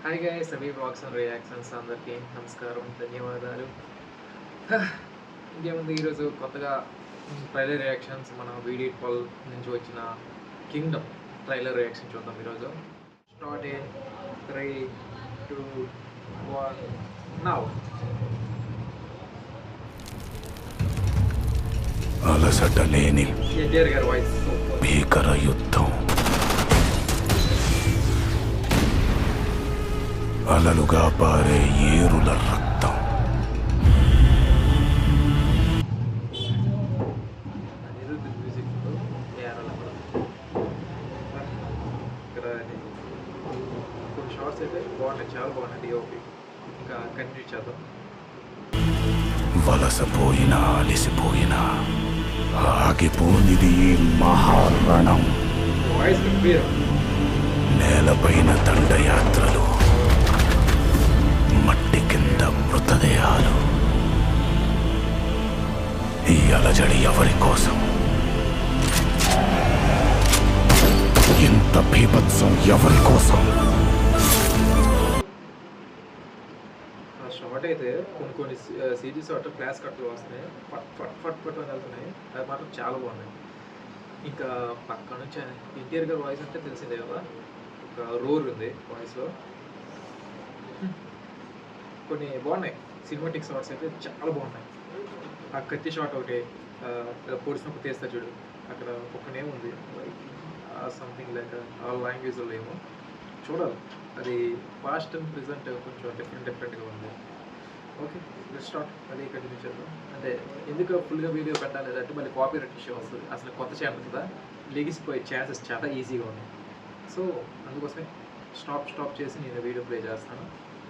Hi guys, Ravi vlogs and reactions అందరికీ నమస్కారం, ధన్యవాదాలు. ఇంకేముంది, ఈరోజు కొత్తగా ట్రైలర్ రియాక్షన్స్ మన వీడియో 12 నుంచి వచ్చిన కింగ్డమ్ ట్రైలర్ రియాక్షన్ చూద్దాం ఈరోజు. Start in 3, 2, 1 now. అలసట లేని ఎన్టీఆర్ గారి వాయిస్ భీకర యుద్ధం, అలలుగా పారే ఏరుల రక్తం, అనిరుద్ధ్ మ్యూజిక్ ఇక్కడ కొన్ని షార్ట్స్ అయితే బాగున్నాయి, చాలా బాగున్నాయి. డిఓపి ఇంకా కంటిన్యూ చేద్దాం. వలసపోయినా అలిసిపోయినా ఆగిపోనిది ఈ మహారణం. Voice clear. నేలపైన దండయాత్రలు, మట్టి కింద మృతదేహాలు. ఈ అలజడి ఎవరి కోసం? ఇంత బీభత్సం ఎవరి కోసం? షార్ట్ అయితే కొన్ని సీజీ షార్ట్ ఫ్లాష్ కట్లు వస్తున్నాయి, ఫట్ ఫట్ ఫట్ ఫట్ అని వెళ్తున్నాయి. అది మాత్రం చాలా బాగున్నాయి. ఇంకా పక్క నుంచి ఎన్టీఆర్ గారి వాయిస్ అంటే తెలిసిందే కదా, ఒక రోర్ ఉంది వాయిస్లో. కొన్ని బాగున్నాయి సినిమాటిక్ షార్ట్స్ అయితే చాలా బాగున్నాయి. ఆ కత్తి షాట్ ఒకటి పొడిచినప్పుడు తీస్తా చూడు, అక్కడ ఒక నేమ్ ఉంది, లైక్ సంథింగ్ లైక్ ఆ లాంగ్వేజ్లో ఏమో చూడాలి. అది పాస్ట్ అండ్ ప్రెజెంట్ కొంచెం డిఫరెంట్గా ఉంది. Okay, let's start. అది కంటిన్యూ చేద్దాం. అంటే ఎందుకు ఫుల్గా వీడియో పెట్టాలి అంటే మళ్ళీ కాపీరైట్ ఇష్యూ వస్తుంది. అసలు కొత్త ఛానల్ కదా, లెగిసిపోయే ఛాన్సెస్ చాలా ఈజీగా ఉన్నాయి. సో అందుకోసమే స్టాప్ చేసి నేను వీడియో ప్లే చేస్తాను.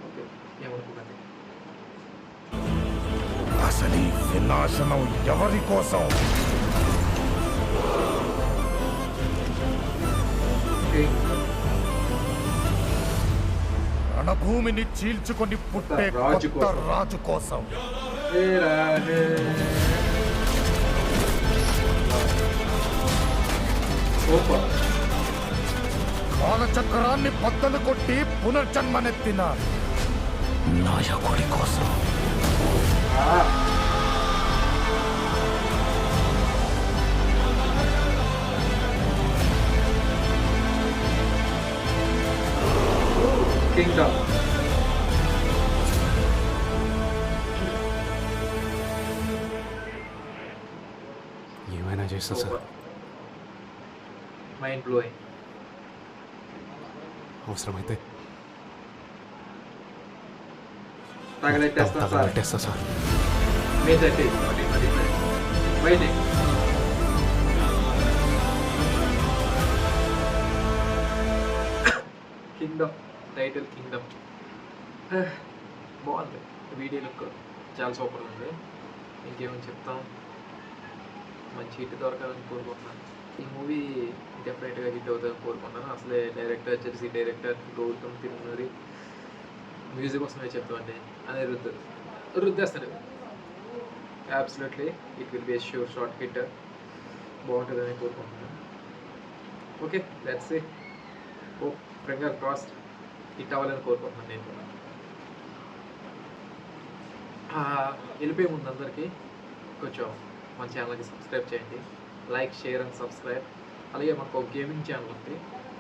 ఓకే, ఏమనుకోకండి. అసలు ఈ వినాశనం ఎవరి కోసం? రణభూమిని చీల్చుకొని పుట్టే కొత్త రాజు కోసం. కాలచక్రాన్ని బద్దలు కొట్టి పునర్జన్మనెత్తిన నాయకుడి కోసం. కింగ్డమ్ ఏమైనా చేస్తా సార్, మైండ్ బ్లోయింగ్. అవసరమైతే తగలెట్టేస్తా సార్. పెట్టేస్తా సార్. మీద బయట కింగ్డమ్ టైటిల్ కింగ్డమ్ బాగుంది. వీడియో లుక్ చాలా సూపర్ ఉంది. ఇంకేమని చెప్తాం, మంచి హిట్ దొరకాలని కోరుకుంటున్నాను. ఈ మూవీ డెఫినెట్గా హిట్ అవుతుందని కోరుకుంటున్నాను. అసలే డైరెక్టర్ వచ్చేసి గౌతమ్ తిరుమూరి. మ్యూజిక్ వస్తుందే చెప్తామండి, అనిరుద్ధ్ రుద్దేస్తాడు. Absolutely it will be a sure shot hit. బాగుంటుందని కోరుకుంటున్నాను. Okay, let's see. Oh finger crossed hit అవ్వాలని కోరుకుంటున్నాను నేను కూడా. వెళ్ళిపోయే ముందు అందరికీ కొంచెం మన ఛానల్కి సబ్స్క్రైబ్ చేయండి. Like, share and subscribe. అలాగే మనకు ఒక గేమింగ్ ఛానల్ ఉంది,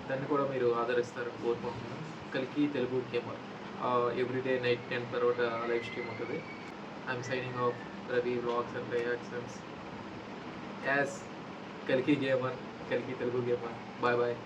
దాన్ని కూడా మీరు ఆదరిస్తారని కోరుకుంటున్నాను. కలికి తెలుగు గేమర్. ఎవ్రీడే నైట్ 10 తర్వాత లైవ్ స్ట్రీమ్ ఉంటుంది. I'm signing off Ravi vlogs and reactions as కలికి గేమర్, కలికి తెలుగు గేమర్. Bye bye.